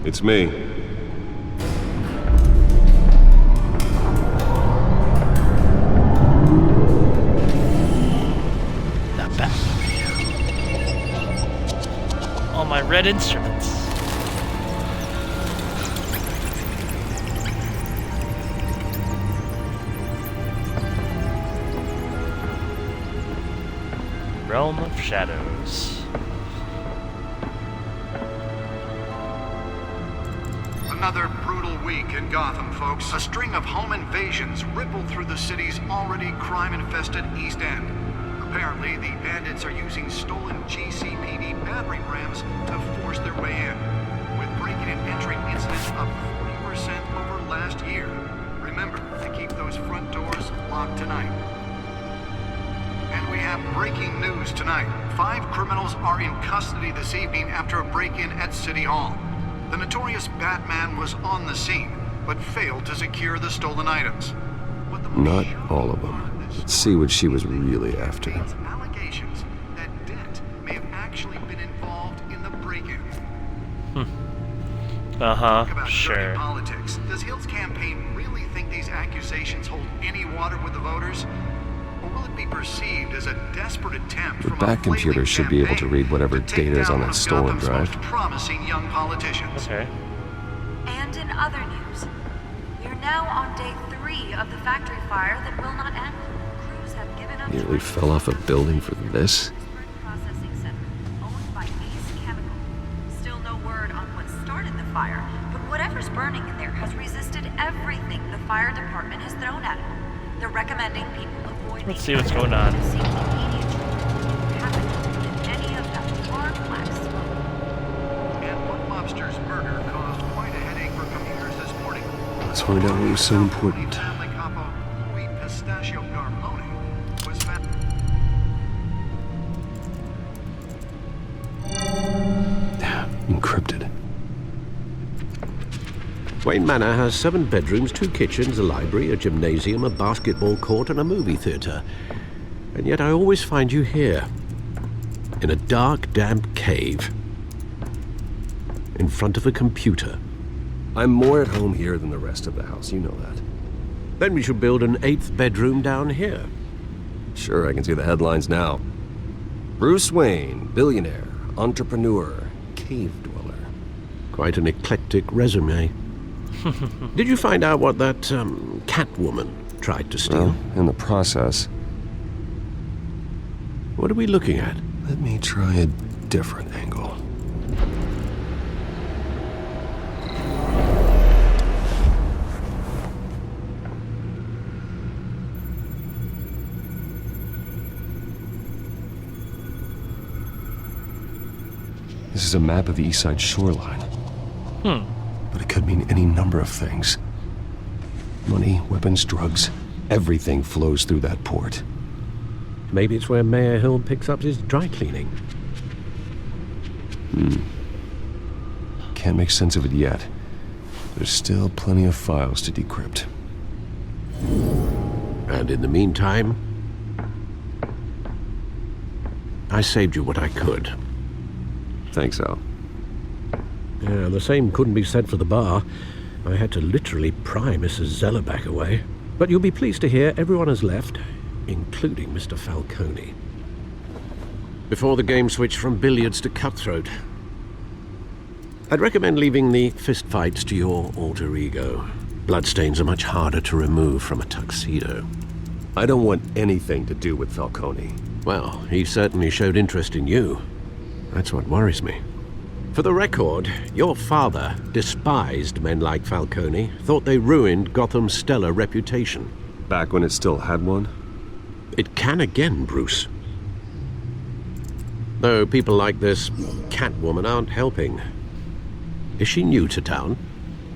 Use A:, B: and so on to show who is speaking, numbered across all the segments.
A: It's me.
B: Not bad. All my red instruments. Realm of Shadows.
C: Another brutal week in Gotham, folks. A string of home invasions rippled through the city's already crime-infested East End. Apparently, the bandits are using stolen GCPD battering rams to force their way in, with break-in and entry incidents up 40% over last year. Remember to keep those front doors locked tonight. And we have breaking news tonight. 5 criminals are in custody this evening after a break-in at City Hall. The notorious Batman was on the scene, but failed to secure the stolen items.
A: Not all of them. Let's see what she was really after.
C: Allegations that Dent may have actually been involved in the break-in. Talk about
B: Sure.
C: dirty politics. Does Hill's campaign really think these accusations hold any water with the voters? Or will it be perceived as a desperate attempt
A: The
C: from
A: back
C: a
A: computer
C: flailing
A: should be able to
C: campaign
A: read whatever
C: to take
A: data is
C: down
A: on
C: one
A: that
C: of
A: stolen
C: Gotham's
A: drive.
C: most promising young politicians?
B: Okay.
D: And in other news, we are now on day 3 of the factory fire that will not end. Crews have given up.
A: Nearly fell off a building for this.
D: Processing center owned by Ace Chemical. Still no word on what started the fire, but whatever's burning in there has resisted everything the fire department has thrown at it. They're recommending people avoid.
B: Let's see what's going on.
D: Any of that hard black smoke.
C: And one mobster's murder caused quite a headache for commuters this morning.
A: Let's find out what was so important.
C: Family capo Louis Pistachio Garmoni was found.
A: Encrypted.
E: Wayne Manor has 7 bedrooms, 2 kitchens, a library, a gymnasium, a basketball court, and a movie theater. And yet I always find you here, in a dark, damp cave, in front of a computer.
A: I'm more at home here than the rest of the house, you know that.
E: Then we should build an 8th bedroom down here.
A: Sure, I can see the headlines now. Bruce Wayne, billionaire, entrepreneur, cave dweller.
E: Quite an eclectic resume. Did you find out what that, Catwoman tried to steal?
A: Well, in the process,
E: What are we looking at?
A: let me try a different angle. This is a map of the east side shoreline. But it could mean any number of things. Money, weapons, drugs, everything flows through that port.
E: Maybe it's where Mayor Hill picks up his dry cleaning.
A: Can't make sense of it yet. There's still plenty of files to decrypt.
E: And in the meantime, I saved you what I could.
A: Thanks, Al.
E: Yeah, the same couldn't be said for the bar. I had to literally pry Mrs. Zellerback away. But you'll be pleased to hear everyone has left, including Mr. Falcone. Before the game switched from billiards to cutthroat. I'd recommend leaving the fistfights to your alter ego. Bloodstains are much harder to remove from a tuxedo.
A: I don't want anything to do with Falcone.
E: Well, he certainly showed interest in you. That's what worries me. For the record, your father despised men like Falcone, thought they ruined Gotham's stellar reputation.
A: Back when it still had one?
E: It can again, Bruce. Though people like this Catwoman aren't helping. Is she new to town?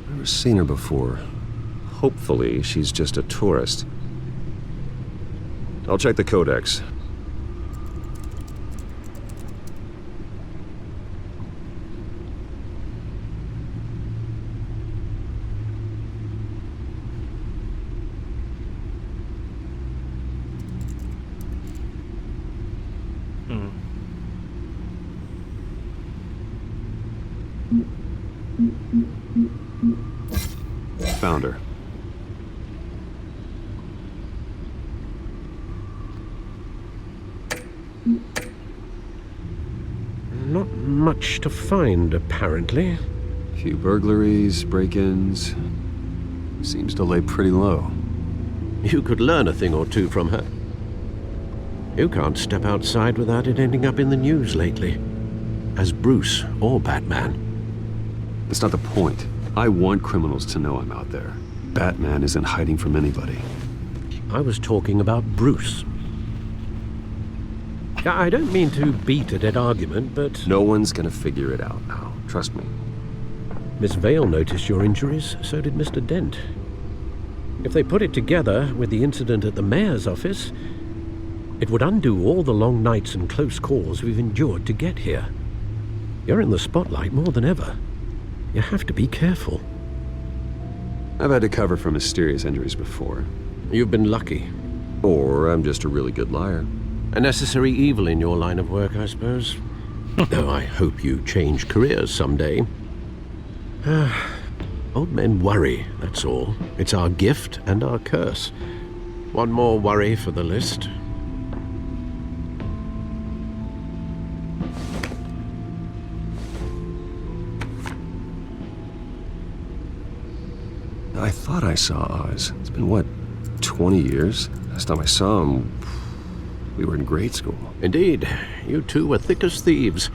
A: Never seen her before. Hopefully, she's just a tourist. I'll check the codex. Found her.
E: Not much to find, apparently.
A: Few burglaries, break-ins. Seems to lay pretty low.
E: You could learn a thing or two from her. You can't step outside without it ending up in the news lately. As Bruce or Batman.
A: That's not the point. I want criminals to know I'm out there. Batman isn't hiding from anybody.
E: I was talking about Bruce. I don't mean to beat a dead argument, but...
A: No one's gonna figure it out now. Trust me.
E: Miss Vale noticed your injuries, so did Mr. Dent. If they put it together with the incident at the mayor's office, it would undo all the long nights and close calls we've endured to get here. You're in the spotlight more than ever. You have to be careful.
A: I've had to cover for mysterious injuries before.
E: You've been lucky.
A: Or I'm just a really good liar.
E: A necessary evil in your line of work, I suppose. Though I hope you change careers someday. Old men worry, that's all. It's our gift and our curse. One more worry for the list.
A: I thought I saw Oz. It's been, what, 20 years? Last time I saw him, we were in grade school.
E: Indeed, you two were thick as thieves.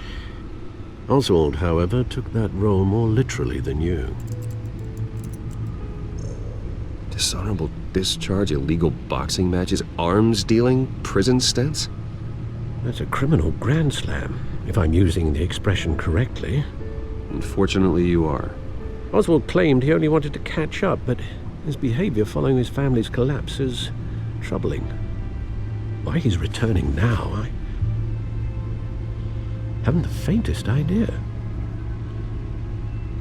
E: Oswald, however, took that role more literally than you.
A: Dishonorable discharge, illegal boxing matches, arms dealing, prison stints?
E: That's a criminal grand slam, if I'm using the expression correctly.
A: Unfortunately, you are.
E: Oswald claimed he only wanted to catch up, but his behavior following his family's collapse is troubling. Why he's returning now, I haven't the faintest idea.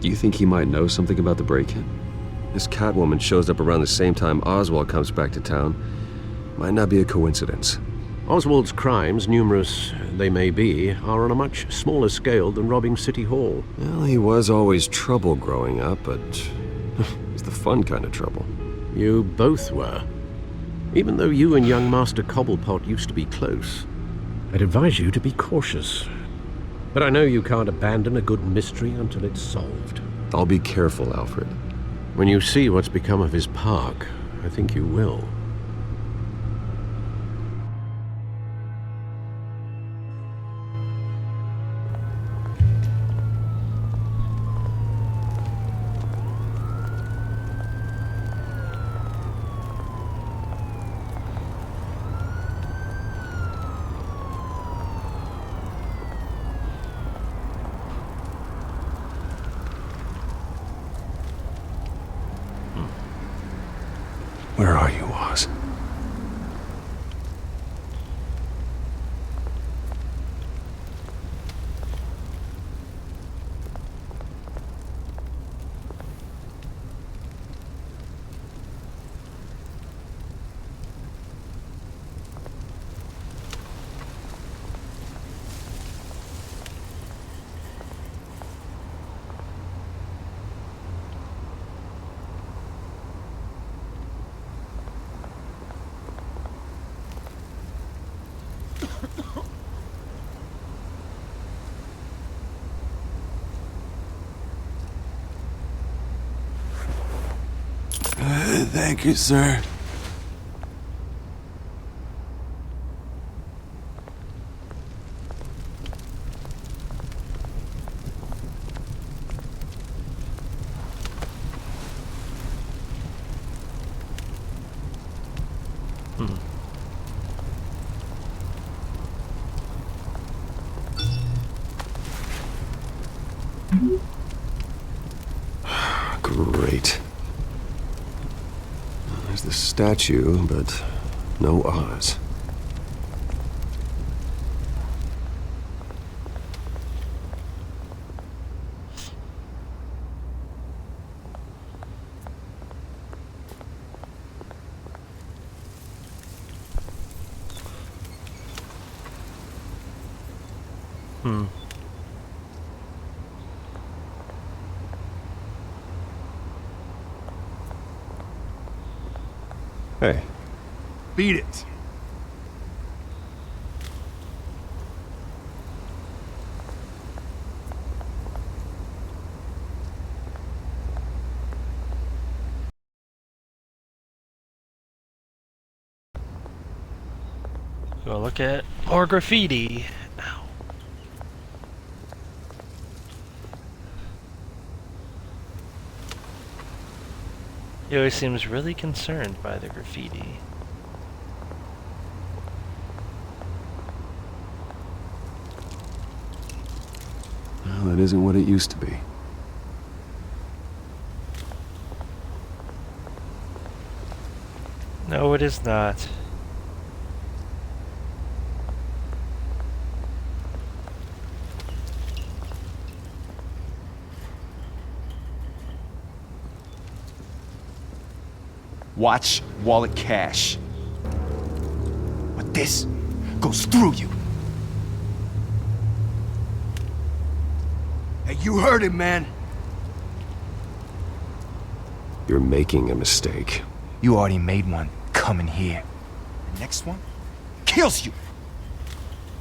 A: Do you think he might know something about the break-in? This Catwoman shows up around the same time Oswald comes back to town. Might not be a coincidence.
E: Oswald's crimes, numerous they may be, are on a much smaller scale than robbing City Hall.
A: Well, he was always trouble growing up, but it's the fun kind of trouble.
E: You both were. Even though you and young Master Cobblepot used to be close. I'd advise you to be cautious. But I know you can't abandon a good mystery until it's solved.
A: I'll be careful, Alfred.
E: When you see what's become of his park, I think you will.
A: Where are you, Oz?
F: Thank you, sir.
A: Great. There's the statue, but no Oz. Hey,
F: Beat it.
B: Go look at more graffiti. Ow. He always seems really concerned by the graffiti.
A: well, that isn't what it used to be.
B: No, it is not.
G: Watch wallet cash. But this goes through you. Hey, you heard it, man.
A: You're making a mistake.
G: You already made one coming here. The next one kills you.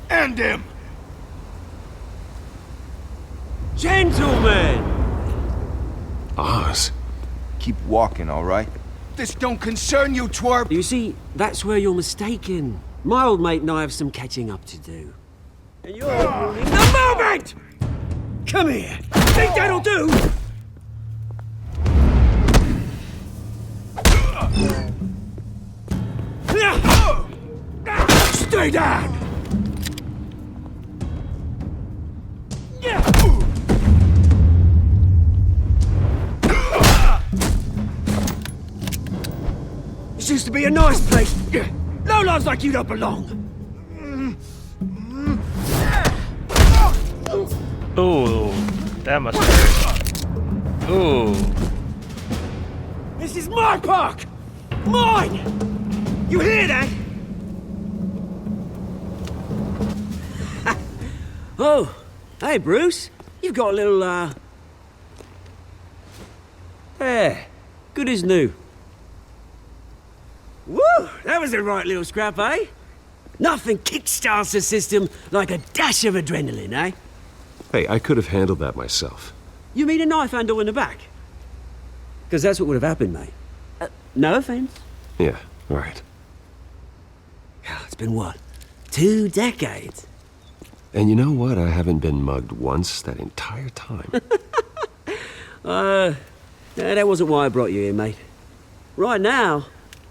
G: And him.
H: Gentlemen!
A: Oz.
G: Keep walking, all right? This don't concern you, twerp.
H: You see, that's where you're mistaken. My old mate and I have some catching up to do. And you're ruining the moment! Come here. Think that'll do? Stay down! This used to be a nice place. No lives like you don't belong.
B: Ooh, that must hurt. Ooh.
H: This is my park! Mine! You hear that? Oh, hey, Bruce. You've got a little, There. Good as new. Woo! That was a right little scrap, eh? Nothing kickstarts the system like a dash of adrenaline, eh?
A: Hey, I could have handled that myself.
H: You mean a knife handle in the back? Because that's what would have happened, mate. No offense.
A: Yeah, right.
H: It's been what? 2 decades?
A: And you know what? I haven't been mugged once that entire time.
H: No, that wasn't why I brought you here, mate. Right now,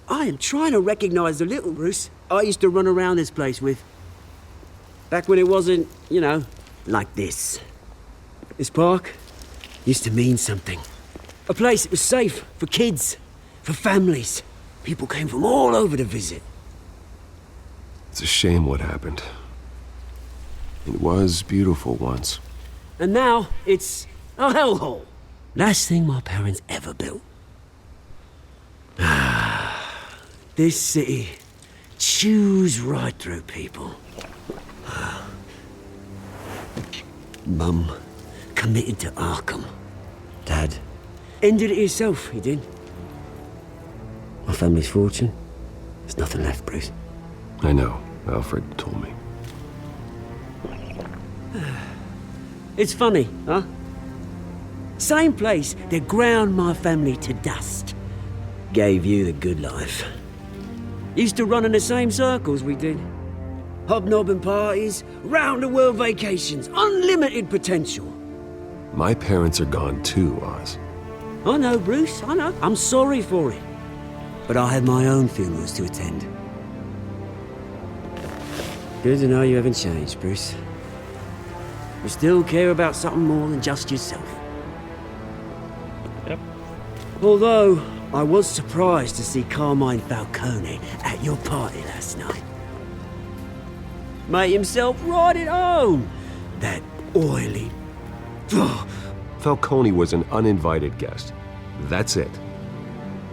H: I am trying to recognize the little Bruce I used to run around this place with. Back when it wasn't, you know, like this. This park used to mean something. A place that was safe for kids, for families. People came from all over to visit.
A: It's a shame what happened. It was beautiful once.
H: And now, it's a hellhole. Last thing my parents ever built. This city chews right through people. Mum committed to Arkham. Dad ended it himself, he did. My family's fortune, there's nothing left, Bruce.
A: I know. Alfred told me.
H: It's funny, huh? Same place that ground my family to dust. Gave you the good life. Used to run in the same circles we did. Hobnobbing parties, round-the-world vacations, unlimited potential.
A: My parents are gone too, Oz.
H: I know, Bruce, I know. I'm sorry for it. But I have my own funerals to attend. Good to know you haven't changed, Bruce. You still care about something more than just yourself.
B: Yep.
H: Although, I was surprised to see Carmine Falcone at your party last night. Made himself right at home. That oily...
A: Falcone was an uninvited guest. That's it.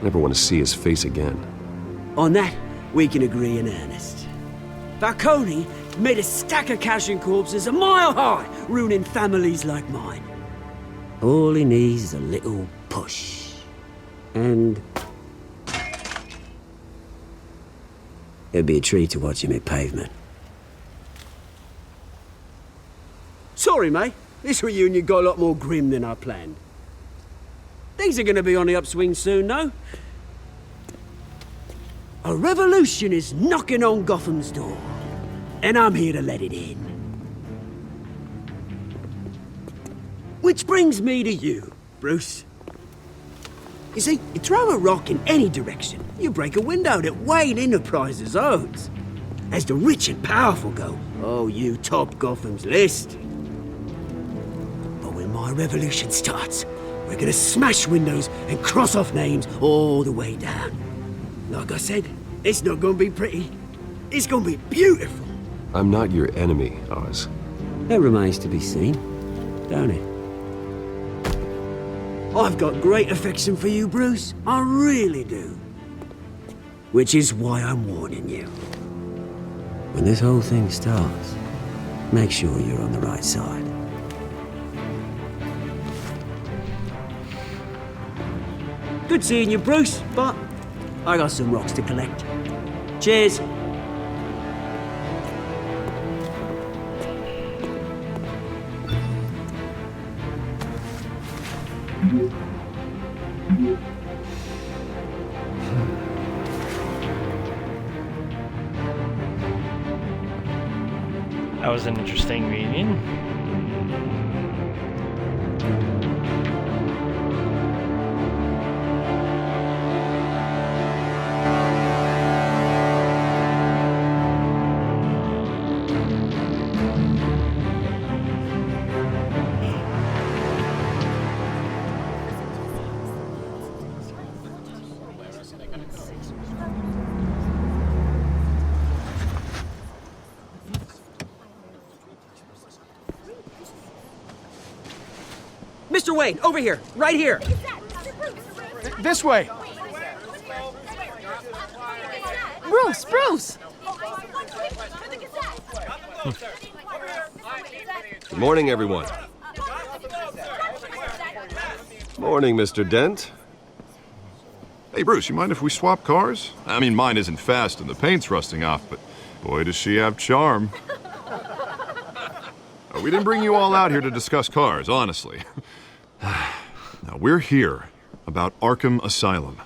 A: Never want to see his face again.
H: On that, we can agree in earnest. Falcone made a stack of cash and corpses a mile high, ruining families like mine. All he needs is a little push. And... It'd be a treat to watch him hit pavement. Sorry, mate. This reunion got a lot more grim than I planned. Things are gonna be on the upswing soon, though. A revolution is knocking on Gotham's door, and I'm here to let it in. Which brings me to you, Bruce. You see, you throw a rock in any direction, you break a window that Wayne Enterprises owns. As the rich and powerful go, oh, you top Gotham's list. But when my revolution starts, we're gonna smash windows and cross off names all the way down. Like I said, it's not gonna be pretty. It's gonna be beautiful.
A: I'm not your enemy, Oz.
H: That remains to be seen, don't it? I've got great affection for you, Bruce. I really do. Which is why I'm warning you. When this whole thing starts, make sure you're on the right side. Good seeing you, Bruce, but I got some rocks to collect. Cheers.
B: That was an interesting meeting.
H: Mr. Wayne, over here, right here.
G: This way!
I: Bruce!
A: Good morning, everyone. Morning, Mr. Dent.
J: Hey, Bruce, you mind if we swap cars? I mean, mine isn't fast and the paint's rusting off, but boy, does she have charm. We didn't bring you all out here to discuss cars, honestly. Now, we're here about Arkham Asylum.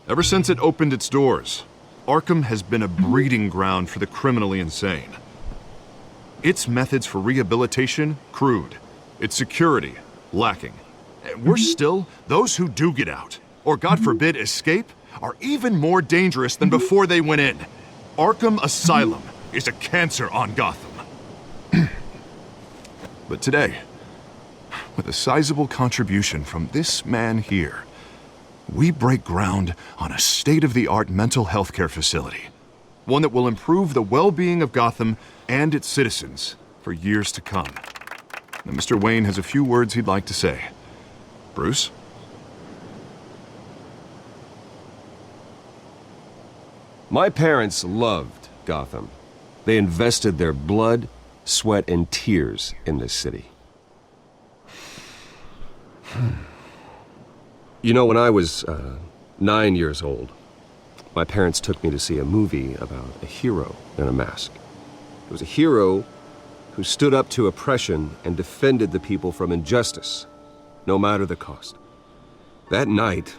J: Ever since it opened its doors, Arkham has been a breeding ground for the criminally insane. Its methods for rehabilitation, crude. Its security, lacking. And worse still, those who do get out, or God forbid escape, are even more dangerous than before they went in. Arkham Asylum is a cancer on Gotham. But today, with a sizable contribution from this man here, we break ground on a state-of-the-art mental health care facility. One that will improve the well-being of Gotham and its citizens for years to come. Now, Mr. Wayne has a few words he'd like to say. Bruce?
A: My parents loved Gotham. They invested their blood, sweat, and tears in this city. You know, when I was 9 years old, my parents took me to see a movie about a hero in a mask. It was a hero who stood up to oppression and defended the people from injustice, no matter the cost. That night,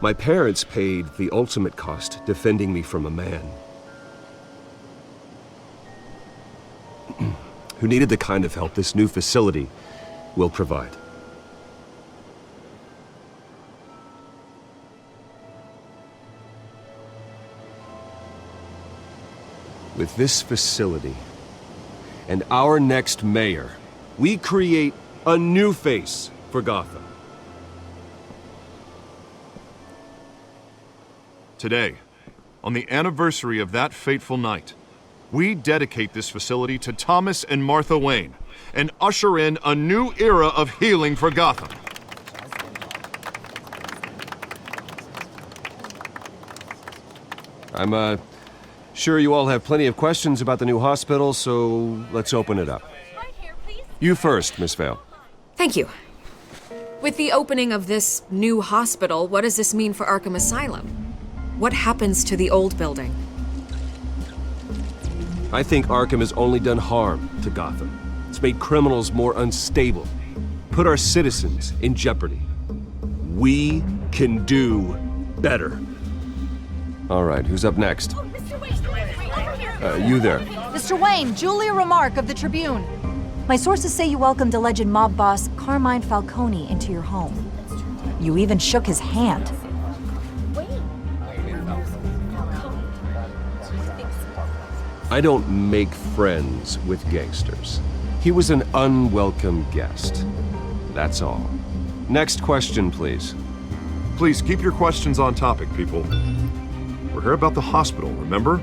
A: my parents paid the ultimate cost defending me from a man who needed the kind of help this new facility will provide. With this facility and our next mayor, we create a new face for Gotham.
J: Today, on the anniversary of that fateful night, we dedicate this facility to Thomas and Martha Wayne and usher in a new era of healing for Gotham.
A: I'm sure you all have plenty of questions about the new hospital, so let's open it up. You first, Miss Vale.
I: Thank you. With the opening of this new hospital, what does this mean for Arkham Asylum? What happens to the old building?
A: I think Arkham has only done harm to Gotham. It's made criminals more unstable, put our citizens in jeopardy. We can do better. All right, who's up next? You there.
K: Mr. Wayne, Julia Remark of the Tribune. My sources say you welcomed alleged mob boss Carmine Falcone into your home. You even shook his hand.
A: I don't make friends with gangsters. He was an unwelcome guest. That's all. Next question, please.
J: Please keep your questions on topic, people. We're here about the hospital, remember?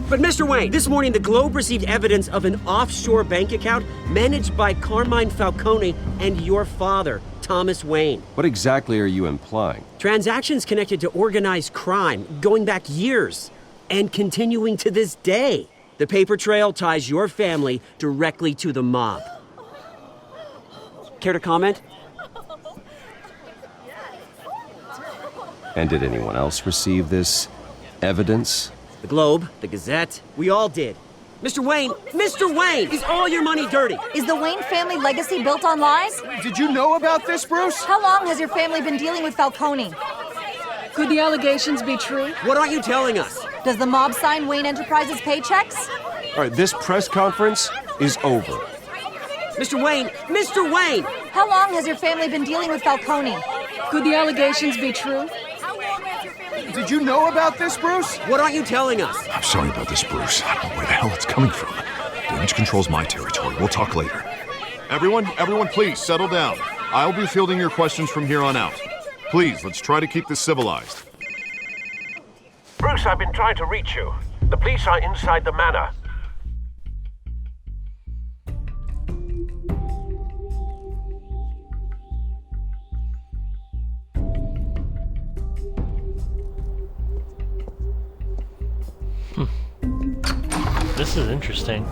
H: But Mr. Wayne, this morning the Globe received evidence of an offshore bank account managed by Carmine Falcone and your father, Thomas Wayne.
A: What exactly are you implying?
H: Transactions connected to organized crime going back years and continuing to this day. The paper trail ties your family directly to the mob. Care to comment?
A: And did anyone else receive this evidence?
H: The Globe, the Gazette, we all did. Mr. Wayne, is all your money dirty?
K: Is the Wayne family legacy built on lies?
F: Did you know about this, Bruce?
K: How long has your family been dealing with Falcone?
I: Could the allegations be true?
H: What aren't you telling us?
K: Does the mob sign Wayne Enterprises paychecks?
A: All right, this press conference is over.
H: Mr. Wayne!
K: How long has your family been dealing with Falcone?
I: Could the allegations be true?
F: Did you know about this, Bruce?
H: What aren't you telling us?
J: I'm sorry about this, Bruce. I don't know where the hell it's coming from. Damage control's my territory. We'll talk later. Everyone, please settle down. I'll be fielding your questions from here on out. Please, let's try to keep this civilized.
E: Bruce, I've been trying to reach you. The police are inside the manor.
B: This is interesting.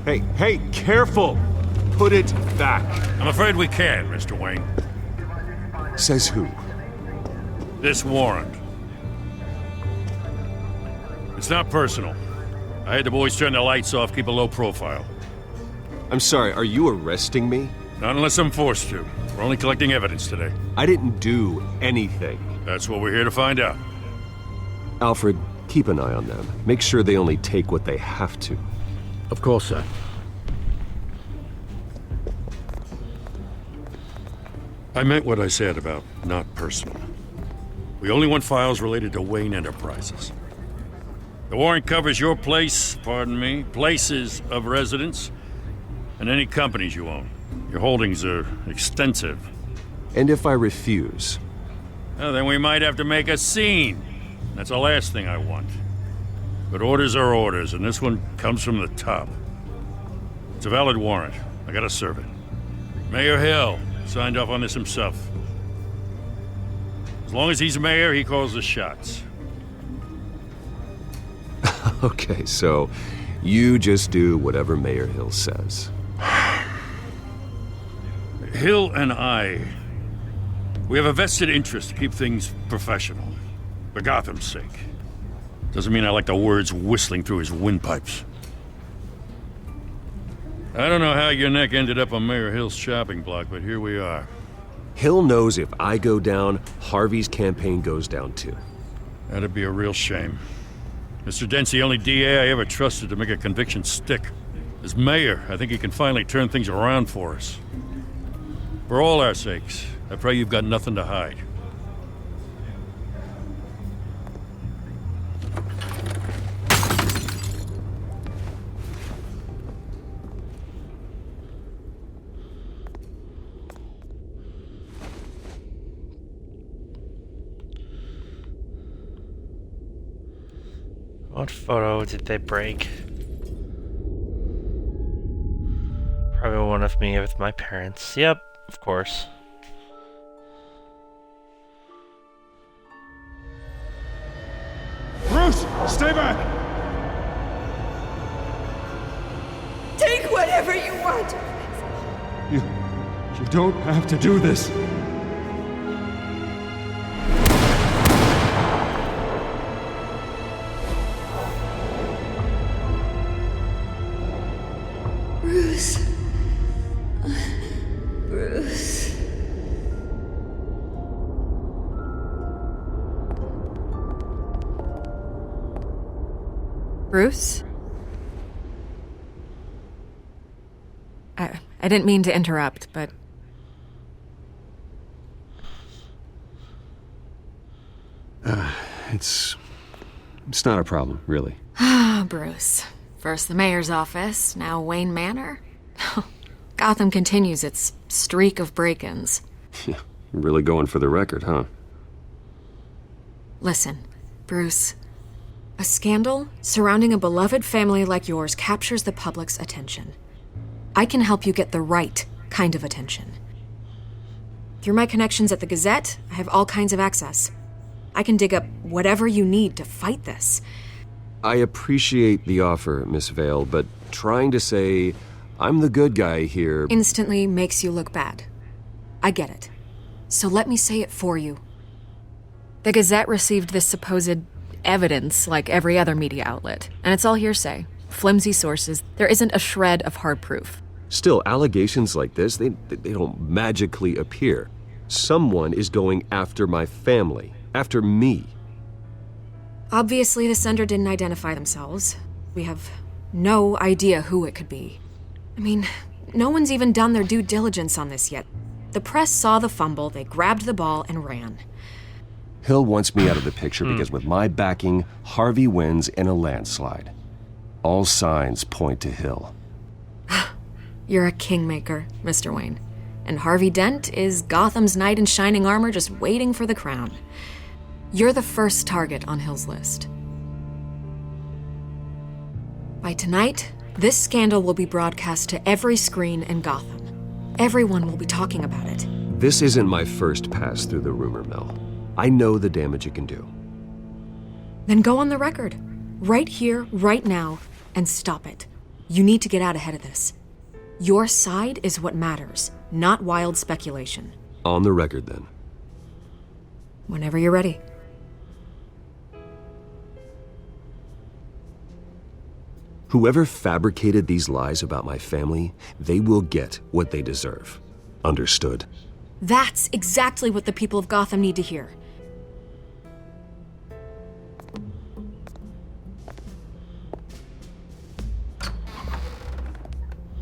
A: Hey, careful! Put it back.
L: I'm afraid we can't, Mr. Wayne.
A: Says who?
L: This warrant. It's not personal. I had the boys turn the lights off, keep a low profile.
A: I'm sorry, are you arresting me?
L: Not unless I'm forced to. We're only collecting evidence today.
A: I didn't do anything.
L: That's what we're here to find out.
A: Alfred, keep an eye on them. Make sure they only take what they have to.
E: Of course, sir.
L: I meant what I said about not personal. We only want files related to Wayne Enterprises. The warrant covers your places of residence, and any companies you own. Your holdings are extensive.
A: And if I refuse?
L: Well, then we might have to make a scene. That's the last thing I want. But orders are orders, and this one comes from the top. It's a valid warrant. I gotta serve it. Mayor Hill signed off on this himself. As long as he's mayor, he calls the shots.
A: Okay, so you just do whatever Mayor Hill says.
L: Hill and I, we have a vested interest to keep things professional. For Gotham's sake. Doesn't mean I like the words whistling through his windpipes. I don't know how your neck ended up on Mayor Hill's shopping block, but here we are.
A: Hill knows if I go down, Harvey's campaign goes down too.
L: That'd be a real shame. Mr. Dent's the only DA I ever trusted to make a conviction stick. As mayor, I think he can finally turn things around for us. For all our sakes, I pray you've got nothing to hide.
B: What photo did they break? Probably one of me with my parents. Yep, of course.
F: Bruce, stay back!
M: Take whatever you want.
F: You don't have to do this.
D: Bruce. Bruce.
I: Bruce? I didn't mean to interrupt, but...
A: It's not a problem, really.
I: Ah, Bruce. First the mayor's office, now Wayne Manor. Gotham continues its streak of break-ins.
A: You're really going for the record, huh?
I: Listen, Bruce. A scandal surrounding a beloved family like yours captures the public's attention. I can help you get the right kind of attention. Through my connections at the Gazette, I have all kinds of access. I can dig up whatever you need to fight this.
A: I appreciate the offer, Miss Vale, but trying to say I'm the good guy here...
I: Instantly makes you look bad. I get it. So let me say it for you. The Gazette received this supposed evidence like every other media outlet, and it's all hearsay. Flimsy sources. There isn't a shred of hard proof.
A: Still, allegations like this, they don't magically appear. Someone is going after my family, after me.
I: Obviously, the sender didn't identify themselves. We have no idea who it could be. I mean, no one's even done their due diligence on this yet. The press saw the fumble, they grabbed the ball and ran.
A: Hill wants me out of the picture because with my backing, Harvey wins in a landslide. All signs point to Hill.
I: You're a kingmaker, Mr. Wayne. And Harvey Dent is Gotham's knight in shining armor just waiting for the crown. You're the first target on Hill's list. By tonight, this scandal will be broadcast to every screen in Gotham. Everyone will be talking about it.
A: This isn't my first pass through the rumor mill. I know the damage it can do.
I: Then go on the record. Right here, right now, and stop it. You need to get out ahead of this. Your side is what matters, not wild speculation.
A: On the record, then.
I: Whenever you're ready.
A: Whoever fabricated these lies about my family, they will get what they deserve. Understood?
I: That's exactly what the people of Gotham need to hear.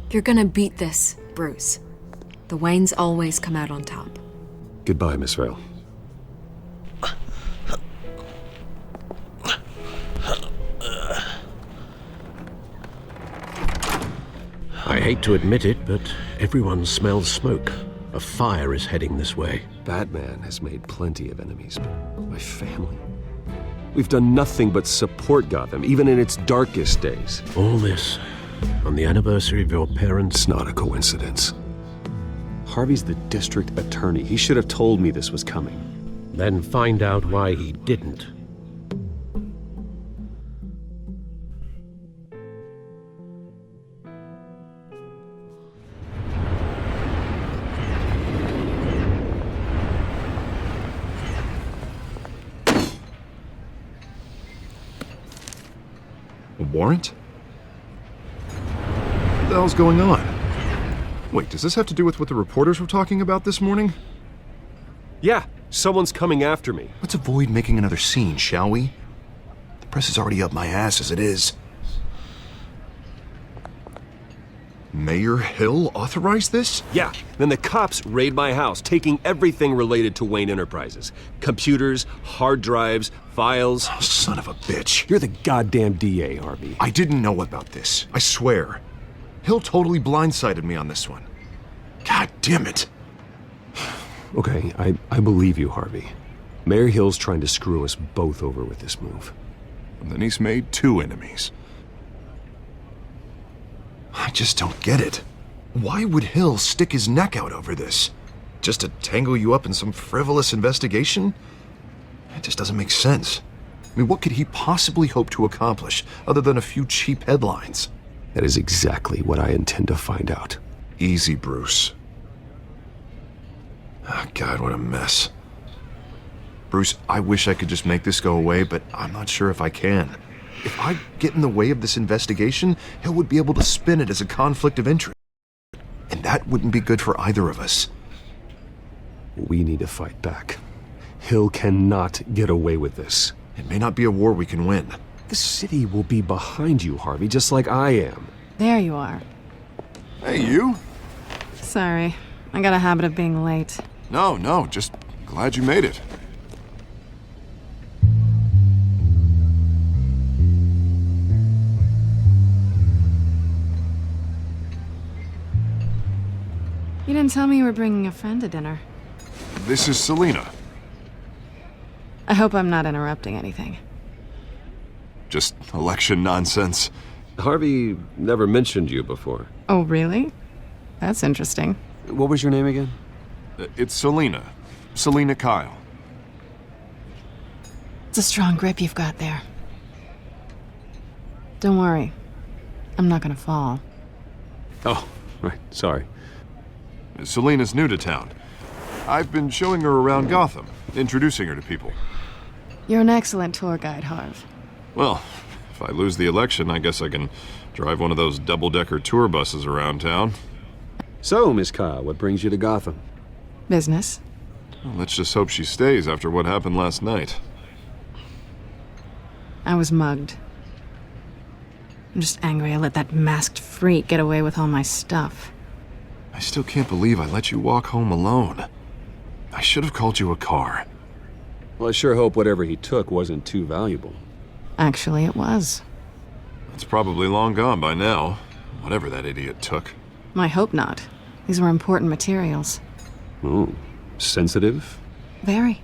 I: You're gonna beat this, Bruce. The Waynes always come out on top.
A: Goodbye, Miss Vale.
E: I hate to admit it, but everyone smells smoke. A fire is heading this way.
A: Batman has made plenty of enemies, but my family? We've done nothing but support Gotham, even in its darkest days.
E: All this on the anniversary of your parents'...
A: It's not a coincidence. Harvey's the district attorney. He should have told me this was coming.
E: Then find out why he didn't.
J: A warrant? What the hell's going on? Wait, does this have to do with what the reporters were talking about this morning?
A: Yeah, someone's coming after me.
J: Let's avoid making another scene, shall we? The press is already up my ass as it is. Mayor Hill authorized this?
A: Yeah, then the cops raid my house, taking everything related to Wayne Enterprises. Computers, hard drives, files.
J: Oh, son of a bitch.
A: You're the goddamn DA, Harvey.
J: I didn't know about this. I swear. Hill totally blindsided me on this one. God damn it.
A: Okay, I believe you, Harvey. Mayor Hill's trying to screw us both over with this move.
J: And then he's made two enemies. I just don't get it. Why would Hill stick his neck out over this? Just to tangle you up in some frivolous investigation? It just doesn't make sense. I mean, what could he possibly hope to accomplish other than a few cheap headlines?
A: That is exactly what I intend to find out.
J: Easy, Bruce. Oh, God, what a mess. Bruce, I wish I could just make this go away, but I'm not sure if I can. If I get in the way of this investigation, Hill would be able to spin it as a conflict of interest. And that wouldn't be good for either of us.
A: We need to fight back. Hill cannot get away with this.
J: It may not be a war we can win.
A: The city will be behind you, Harvey, just like I am.
M: There you are.
J: Hey, you?
M: Sorry, I got a habit of being late.
J: No, just glad you made it.
M: You didn't tell me you were bringing a friend to dinner.
J: This is Selina.
M: I hope I'm not interrupting anything.
J: Just election nonsense.
A: Harvey never mentioned you before.
M: Oh, really? That's interesting.
A: What was your name again?
J: It's Selina. Selina Kyle.
M: It's a strong grip you've got there. Don't worry. I'm not gonna fall.
A: Oh, right. Sorry.
J: Selina's new to town. I've been showing her around Gotham, introducing her to people.
M: You're an excellent tour guide, Harv.
J: Well, if I lose the election, I guess I can drive one of those double-decker tour buses around town.
A: So, Miss Kyle, what brings you to Gotham?
M: Business.
J: Well, let's just hope she stays after what happened last night.
M: I was mugged. I'm just angry I let that masked freak get away with all my stuff.
J: I still can't believe I let you walk home alone. I should have called you a car.
A: Well, I sure hope whatever he took wasn't too valuable.
M: Actually, it was.
J: It's probably long gone by now, whatever that idiot took.
M: I hope not. These were important materials.
A: Ooh, sensitive?
M: Very.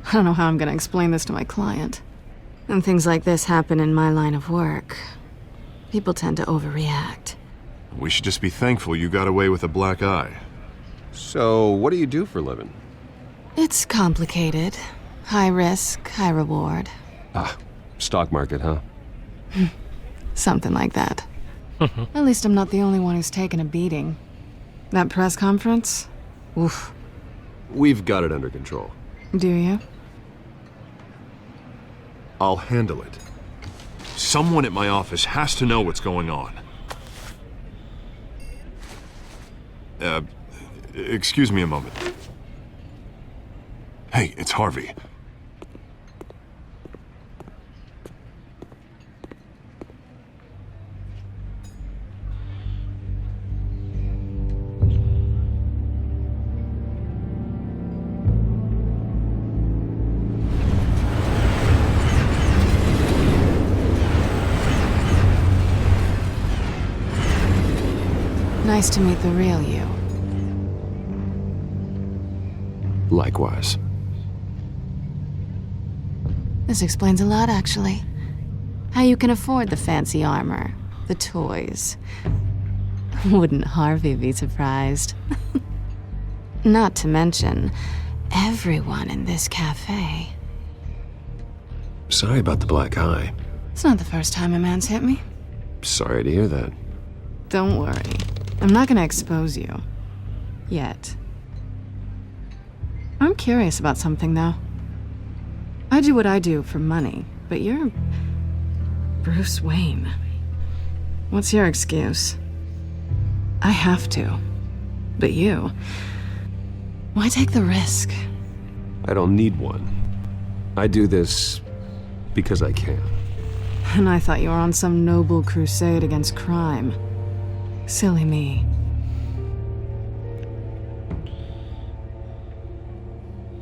M: I don't know how I'm gonna explain this to my client. When things like this happen in my line of work, people tend to overreact.
J: We should just be thankful you got away with a black eye.
A: So, what do you do for a living?
M: It's complicated. High risk, high reward.
A: Ah, stock market, huh?
M: Something like that. At least I'm not the only one who's taken a beating. That press conference? Oof.
A: We've got it under control.
M: Do you?
J: I'll handle it. Someone at my office has to know what's going on. Excuse me a moment. Hey, it's Harvey.
M: Nice to meet the real you.
A: Likewise.
M: This explains a lot, actually. How you can afford the fancy armor, the toys. Wouldn't Harvey be surprised? Not to mention, everyone in this cafe.
A: Sorry about the black eye.
M: It's not the first time a man's hit me.
A: Sorry to hear that.
M: Don't worry. I'm not gonna expose you. Yet. I'm curious about something, though. I do what I do for money, but you're Bruce Wayne. What's your excuse? I have to. But you... why take the risk?
A: I don't need one. I do this because I can.
M: And I thought you were on some noble crusade against crime. Silly me.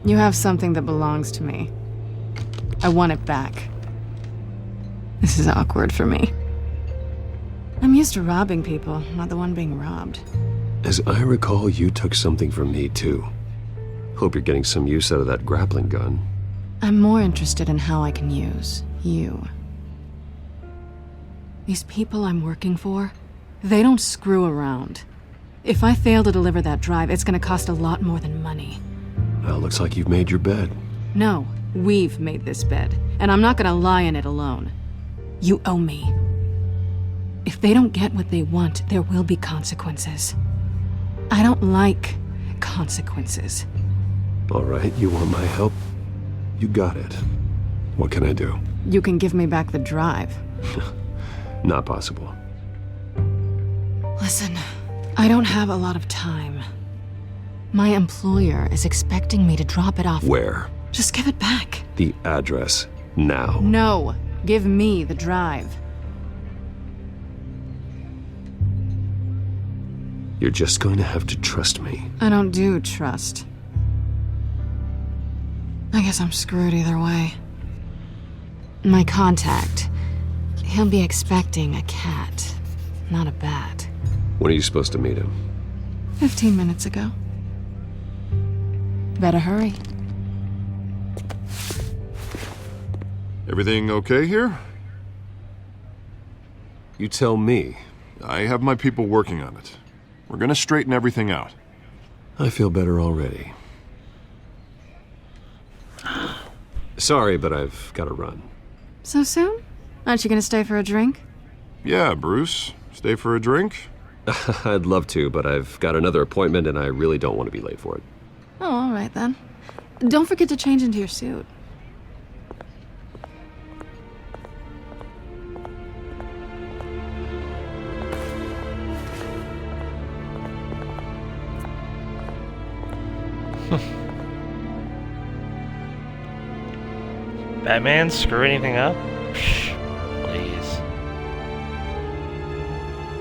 M: You have something that belongs to me. I want it back. This is awkward for me. I'm used to robbing people, not the one being robbed.
A: As I recall, you took something from me, too. Hope you're getting some use out of that grappling gun.
M: I'm more interested in how I can use you. These people I'm working for, they don't screw around. If I fail to deliver that drive, it's gonna cost a lot more than money.
A: Well, looks like you've made your bed.
M: No, we've made this bed, and I'm not gonna lie in it alone. You owe me. If they don't get what they want, there will be consequences. I don't like consequences.
A: All right, you want my help? You got it. What can I do?
M: You can give me back the drive.
A: Not possible.
M: Listen, I don't have a lot of time. My employer is expecting me to drop it off.
A: Where?
M: Just give it back.
A: The address, now.
M: No, give me the drive.
A: You're just going to have to trust me.
M: I don't do trust. I guess I'm screwed either way. My contact, he'll be expecting a cat, not a bat.
A: When are you supposed to meet him?
M: 15 minutes ago. Better hurry.
J: Everything okay here?
A: You tell me.
J: I have my people working on it. We're gonna straighten everything out.
A: I feel better already. Sorry, but I've got to run.
M: So soon? Aren't you gonna stay for a drink?
J: Yeah, Bruce. Stay for a drink?
A: I'd love to, but I've got another appointment and I really don't want to be late for it.
M: Oh, all right then. Don't forget to change into your suit.
B: Batman, screw anything up?